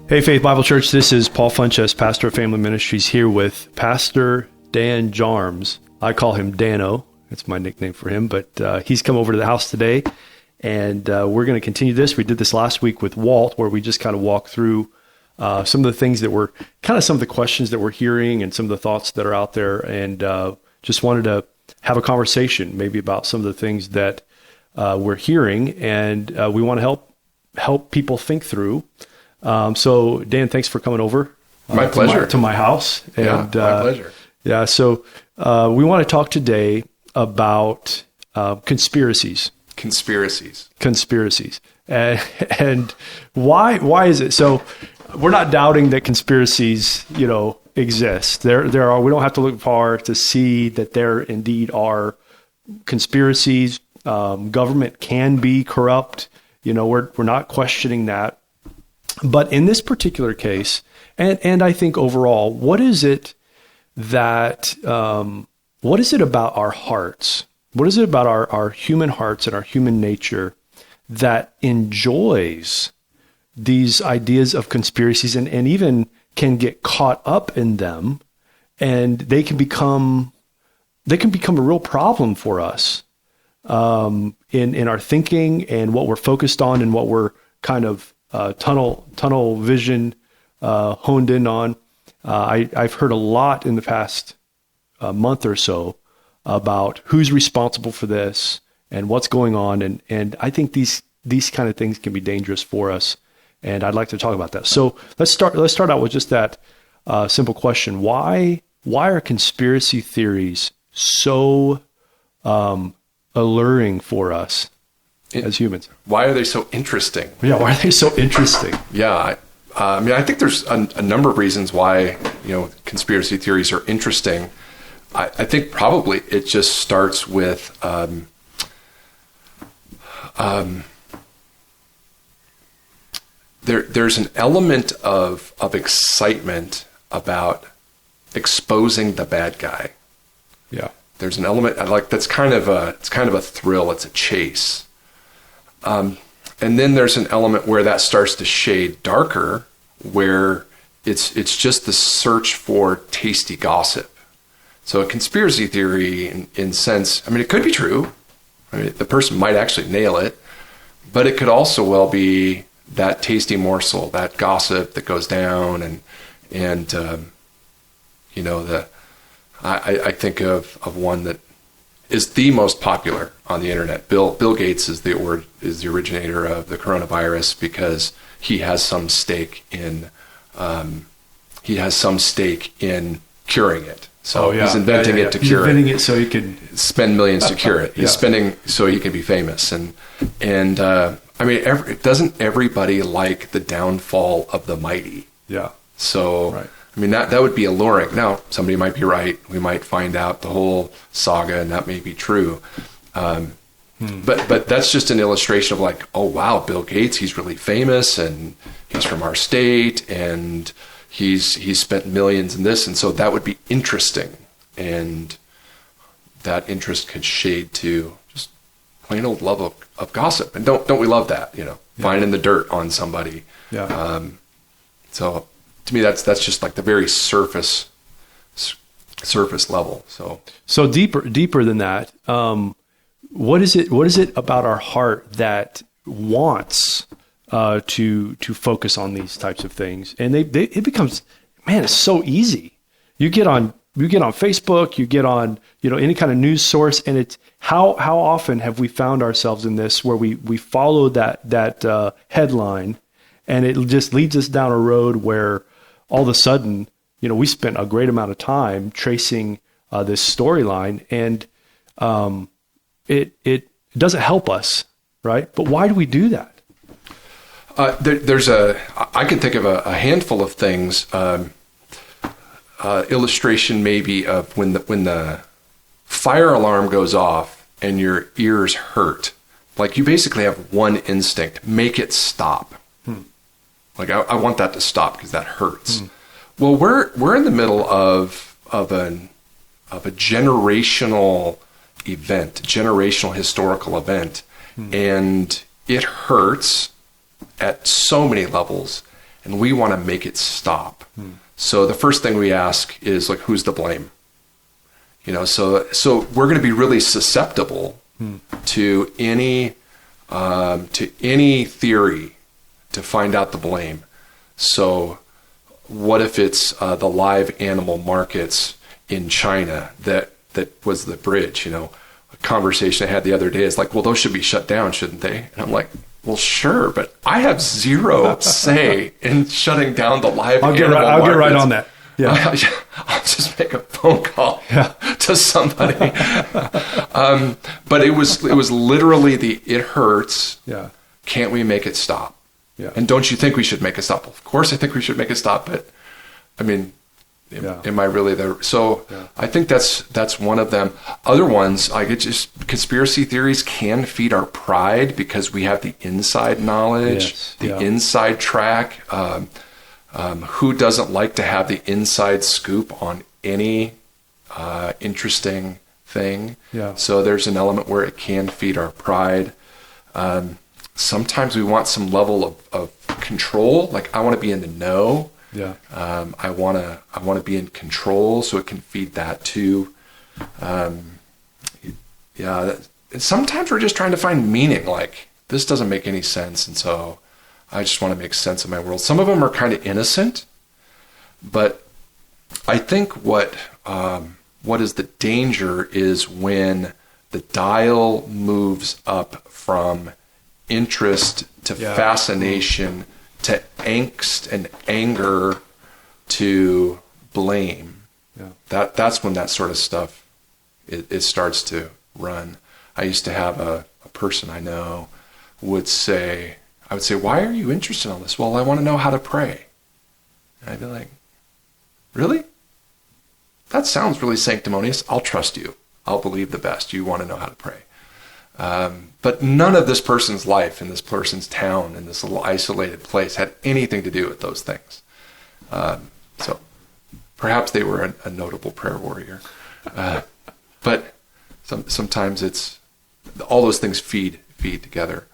Hey, Faith Bible Church, this is Paul Funches, pastor of Family Ministries, here with Pastor Dan Jarms. I call him Dano. It's my nickname for him, but he's come over to the house today, and we're going to continue this. We did this last week with Walt, where we just kind of walked through some of the things that were kind of some of the questions that we're hearing and some of the thoughts that are out there, and just wanted to have a conversation maybe about some of the things that we're hearing, and we want to help people think through. So Dan, thanks for coming over. My pleasure. To my house. And, my pleasure. Yeah. So, we want to talk today about, conspiracies. Conspiracies. And why is it? So we're not doubting that conspiracies, exist. There are, we don't have to look far to see that there indeed are conspiracies. Government can be corrupt. We're not questioning that. But in this particular case, and I think overall, what is it about our hearts? What is it about our human hearts and our human nature that enjoys these ideas of conspiracies and even can get caught up in them, and they can become a real problem for us in our thinking and what we're focused on and what we're kind of tunnel vision honed in on. I've heard a lot in the past month or so about who's responsible for this and what's going on, and I think these kind of things can be dangerous for us, and I'd like to talk about that. So let's start out with just that simple question: Why are conspiracy theories so alluring for us as humans? Why are they so interesting? Yeah, why are they so interesting? Yeah, I think there's a number of reasons why conspiracy theories are interesting. I think probably it just starts with there's an element of excitement about exposing the bad guy. Yeah, there's an element that's kind of a thrill. It's a chase. And then there's an element where that starts to shade darker, where it's just the search for tasty gossip. So a conspiracy theory, in sense, it could be true. The person might actually nail it, but it could also well be that tasty morsel, that gossip that goes down, I think of one that is the most popular on the internet. Bill Gates is the originator of the coronavirus because he has some stake in curing it. So he's inventing it to cure it. He's inventing it so he could spend millions to cure it. He's spending so he can be famous. Doesn't everybody like the downfall of the mighty? Yeah. So. Right. That would be alluring. Now, somebody might be right. We might find out the whole saga, and that may be true. But that's just an illustration of oh, wow, Bill Gates, he's really famous, and he's from our state, and he's spent millions in this, and so that would be interesting. And that interest could shade to just plain old love of gossip. And don't we love that, finding the dirt on somebody. Yeah. So to me, that's just the very surface level. So deeper than that. What is it about our heart that wants to focus on these types of things? And it becomes, it's so easy. You get on Facebook, you get on any kind of news source, and it's how often have we found ourselves in this where we follow that headline, and it just leads us down a road where all of a sudden, we spent a great amount of time tracing this storyline, and it doesn't help us, right? But why do we do that? I can think of a handful of things. Illustration maybe of when the fire alarm goes off and your ears hurt. You basically have one instinct: make it stop. I want that to stop because that hurts. Well, we're in the middle of a generational event, generational historical event, and it hurts at so many levels. and we want to make it stop. So the first thing we ask is like, who's to blame? So we're going to be really susceptible to any theory to find out the blame. So what if it's the live animal markets in China that was the bridge? A conversation I had the other day is like, well, those should be shut down, shouldn't they? And I'm like, well, sure, but I have zero say in shutting down the live animal markets. I'll get right on that. Yeah. I'll just make a phone call to somebody. But it was literally it hurts. Yeah. Can't we make it stop? Yeah. And don't you think we should make it stop? Of course I think we should make it stop, but I mean, am I really there? So I think that's one of them. Other ones, like it's just conspiracy theories can feed our pride because we have the inside knowledge, inside track. Who doesn't like to have the inside scoop on any interesting thing? Yeah. So there's an element where it can feed our pride. Sometimes we want some level of control. Like I want to be in the know. Yeah. I want to be in control, so it can feed that too. Sometimes we're just trying to find meaning. Like this doesn't make any sense, and so I just want to make sense of my world. Some of them are kind of innocent, but I think what is the danger is when the dial moves up from interest to fascination to angst and anger to blame. Yeah. That's when that sort of stuff it starts to run. I used to have a person I know I would say, why are you interested in this? Well, I want to know how to pray. And I'd be like, really? That sounds really sanctimonious. I'll trust you. I'll believe the best. You want to know how to pray. But none of this person's life in this person's town, in this little isolated place, had anything to do with those things. So perhaps they were a notable prayer warrior. But sometimes it's all those things feed together.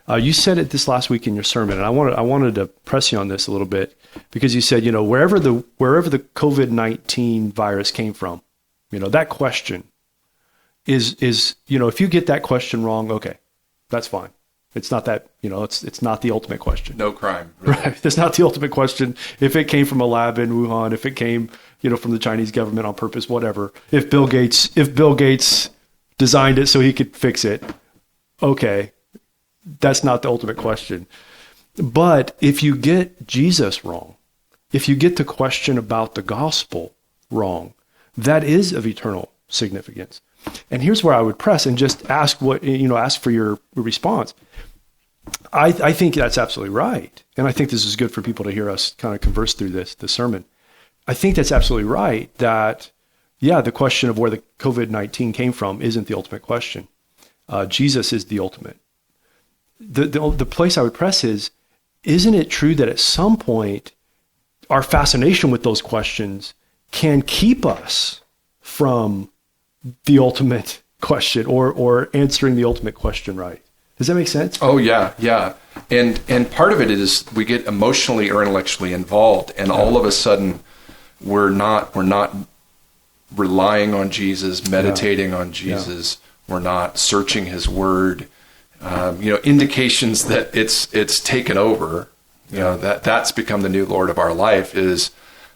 You said it this last week in your sermon, and I wanted to press you on this a little bit because you said, wherever the COVID-19 virus came from, that question is if you get that question wrong, okay, that's fine. It's not that, it's not the ultimate question. No crime. Really. Right. That's not the ultimate question. If it came from a lab in Wuhan, if it came, from the Chinese government on purpose, whatever. If Bill Gates designed it so he could fix it, okay. That's not the ultimate question. But if you get Jesus wrong, if you get the question about the gospel wrong, that is of eternal significance. And here's where I would press and just ask ask for your response. I think that's absolutely right. And I think this is good for people to hear us kind of converse through the sermon. I think that's absolutely right that, the question of where the COVID-19 came from isn't the ultimate question. Jesus is the ultimate. The place I would press is, isn't it true that at some point our fascination with those questions can keep us from the ultimate question or answering the ultimate question right? Does that make sense? Oh yeah. And part of it is we get emotionally or intellectually involved, and all of a sudden we're not relying on Jesus, meditating on Jesus. We're not searching his word. Indications that it's taken over, that's become the new Lord of our life is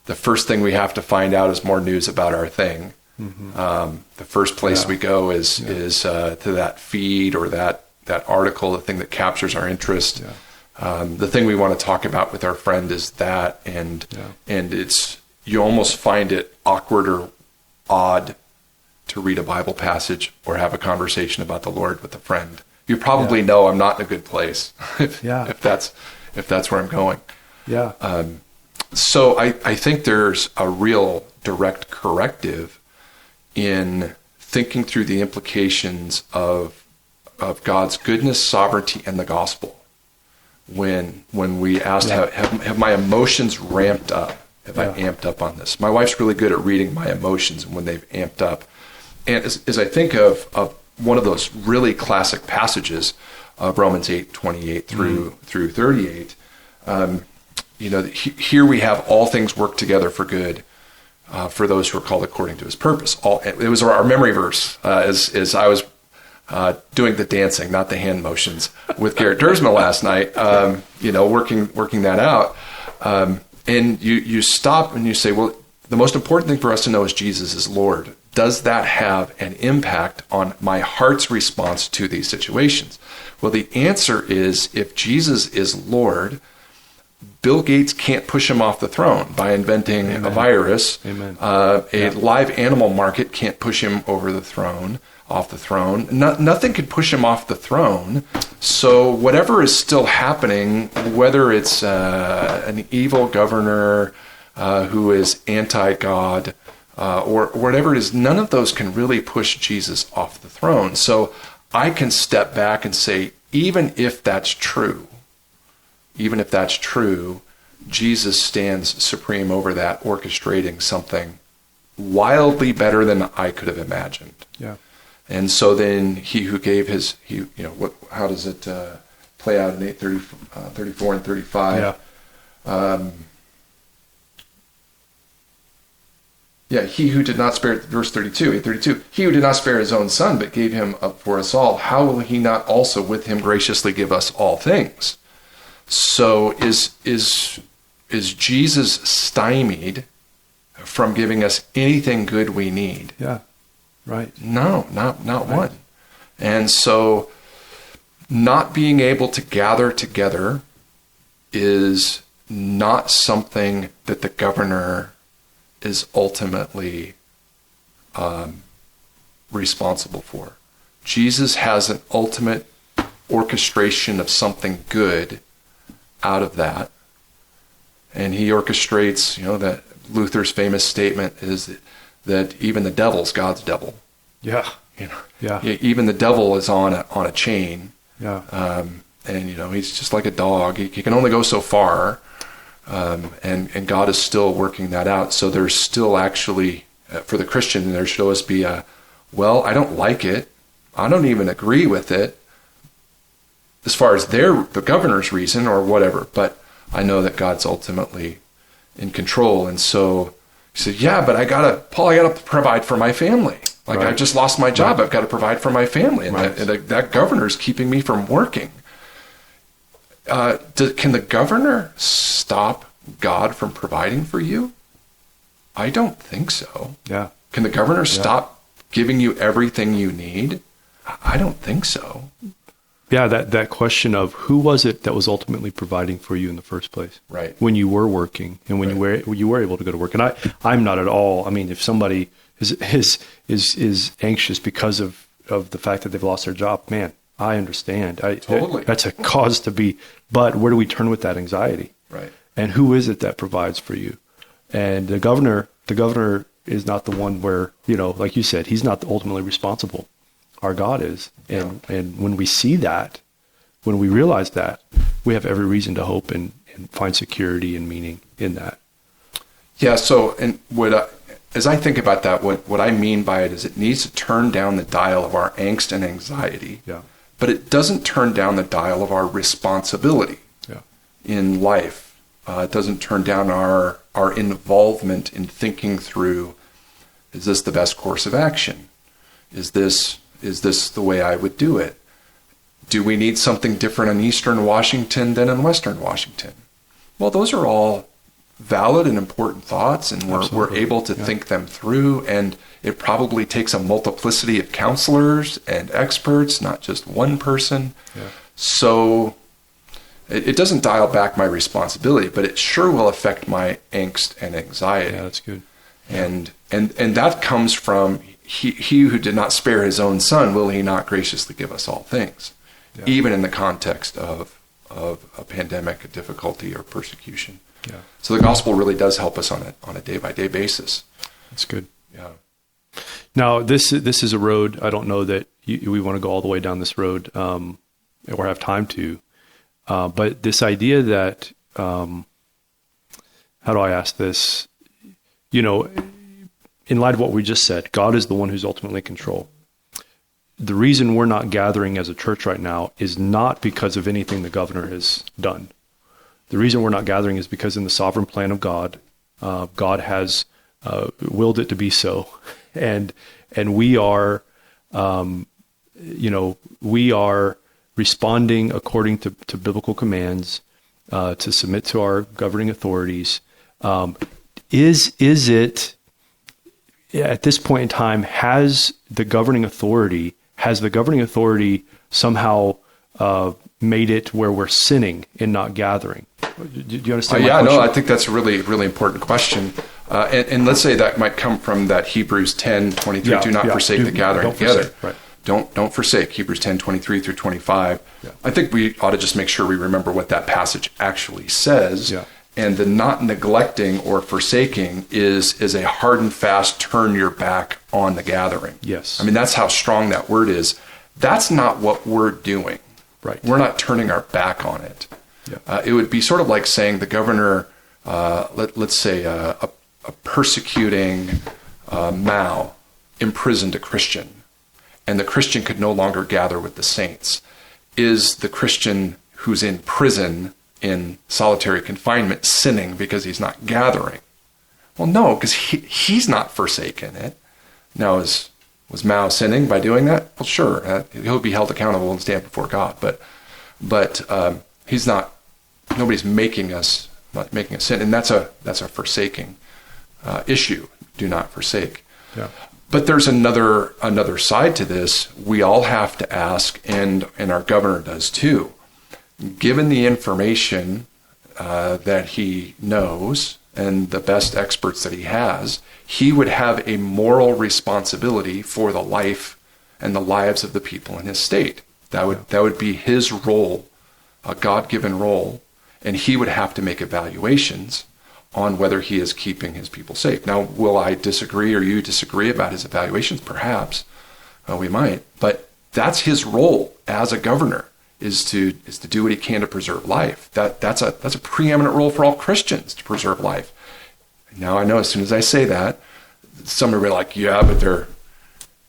the first thing we have to find out is more news about our thing. Mm-hmm. The first place we go is to that feed or that article, the thing that captures our interest. Yeah. The thing we want to talk about with our friend is that, and you almost find it awkward or odd to read a Bible passage or have a conversation about the Lord with a friend. You probably know I'm not in a good place if that's where I'm going. Yeah. So I think there's a real direct corrective in thinking through the implications of God's goodness, sovereignty, and the gospel. When we asked, have my emotions ramped up? Have I amped up on this? My wife's really good at reading my emotions when they've amped up. And as I think of one of those really classic passages of Romans 8:28 through 38, here we have all things work together for good for those who are called according to his purpose. It was our memory verse as I was doing the dancing, not the hand motions, with Garrett Dersma last night, working that out. And you stop and you say, well, the most important thing for us to know is Jesus is Lord. Does that have an impact on my heart's response to these situations? Well, the answer is, if Jesus is Lord, Bill Gates can't push him off the throne by inventing Amen. A virus. Amen. A live animal market can't push him off the throne. Nothing could push him off the throne. So whatever is still happening, whether it's an evil governor who is anti-God, or whatever it is, none of those can really push Jesus off the throne. So I can step back and say, even if that's true, Jesus stands supreme over that, orchestrating something wildly better than I could have imagined. Yeah. And so then he who gave how does it play out in 34 and 35? Yeah. He who did not spare, verse 32, he who did not spare his own son, but gave him up for us all, how will he not also with him graciously give us all things? So is Jesus stymied from giving us anything good we need? Yeah, right. No, not right. One. And so not being able to gather together is not something that the governor is ultimately responsible for. Jesus has an ultimate orchestration of something good out of that, and he orchestrates, that Luther's famous statement is that even the devil's God's devil. Yeah. Even the devil is on a chain. Yeah. And he's just like a dog. He can only go so far. And God is still working that out. So there's still actually, for the Christian, there should always be I don't like it. I don't even agree with it as far as the governor's reason or whatever, but I know that God's ultimately in control. And so he said, yeah, but I gotta provide for my family. Like, right. I just lost my job. Right. I've got to provide for my family. And right. that governor's keeping me from working. Can the governor stop God from providing for you? I don't think so. Yeah. Can the governor stop giving you everything you need? I don't think so. Yeah, that question of who was it that was ultimately providing for you in the first place? Right. When you were working and when you were able to go to work. And I'm not at all. I mean, if somebody is anxious because of the fact that they've lost their job, man, I understand. Totally. That's a cause to be. But where do we turn with that anxiety? Right. And who is it that provides for you? And the governor is not the one where, like you said, he's not ultimately responsible. Our God is. And when we see that, when we realize that, we have every reason to hope and find security and meaning in that. Yeah. So, and as I think about that, what I mean by it is it needs to turn down the dial of our angst and anxiety. Yeah. But it doesn't turn down the dial of our responsibility in life. It doesn't turn down our involvement in thinking through, is this the best course of action? Is this the way I would do it? Do we need something different in Eastern Washington than in Western Washington? Well, those are all valid and important thoughts, and we're able to think them through, and it probably takes a multiplicity of counselors and experts, not just one person. Yeah. So it doesn't dial back my responsibility, but it sure will affect my angst and anxiety. Yeah, that's good. And that comes from he who did not spare his own son, will he not graciously give us all things, even in the context of a pandemic, a difficulty, or persecution. Yeah. So the gospel really does help us on a day-by-day basis. That's good. Yeah. Now, this is a road. I don't know that we want to go all the way down this road or have time to. But this idea that, how do I ask this? In light of what we just said, God is the one who's ultimately in control. The reason we're not gathering as a church right now is not because of anything the governor has done. The reason we're not gathering is because in the sovereign plan of God, God has willed it to be so, and we are, we are responding according to biblical commands, to submit to our governing authorities. Is it at this point in time, has the governing authority somehow made it where we're sinning in not gathering? Do you understand? I think that's a really, really important question. And let's say that might come from that Hebrews 10:23. Do not forsake the gathering together. Right. Don't forsake, Hebrews 10:23 through 25. Yeah. I think we ought to just make sure we remember what that passage actually says. Yeah. And the not neglecting or forsaking is a hard and fast turn your back on the gathering. Yes. I mean, that's how strong that word is. That's not what we're doing. Right. We're not turning our back on it. Yeah. It would be sort of like saying the governor, let's say a persecuting Mao imprisoned a Christian, and the Christian could no longer gather with the saints. Is the Christian who's in prison in solitary confinement sinning because he's not gathering? Well, no, because he's not forsaken it. Now, was Mao sinning by doing that? Well, sure, he'll be held accountable and stand before God. But he's not. Nobody's making us sin, and that's a forsaking issue. Do not forsake. Yeah. But there's another side to this. We all have to ask, and our governor does too. Given the information that he knows and the best experts that he has, he would have a moral responsibility for the life and the lives of the people in his state. That would be his role, a God-given role, and he would have to make evaluations on whether he is keeping his people safe. Now, will I disagree or you disagree about his evaluations? Perhaps we might, but that's his role as a governor. Is to do what he can to preserve life. That's a preeminent role for all Christians, to preserve life. Now I know as soon as I say that, somebody will be like, yeah, but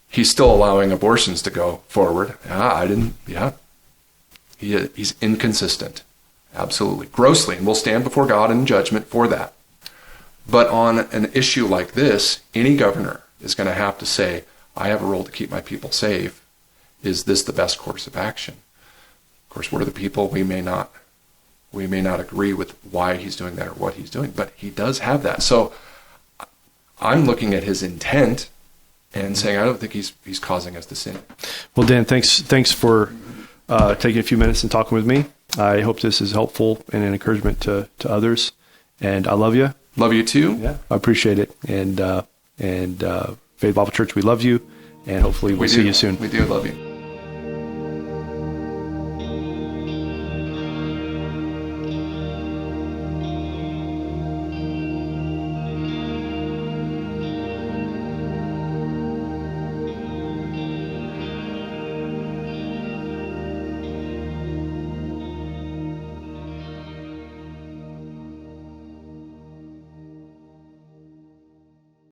he's still allowing abortions to go forward. He's inconsistent, absolutely, grossly, and we'll stand before God in judgment for that. But on an issue like this, any governor is going to have to say, I have a role to keep my people safe. Is this the best course of action? Of course, what are the people? We may not agree with why he's doing that or what he's doing, but he does have that. So I'm looking at his intent and saying, I don't think he's causing us to sin. Well, Dan, thanks for taking a few minutes and talking with me. I hope this is helpful and an encouragement to others. And I love you. Love you too. Yeah, I appreciate it. And Faith Bible Church, we love you. And hopefully we'll see you soon. We do love you.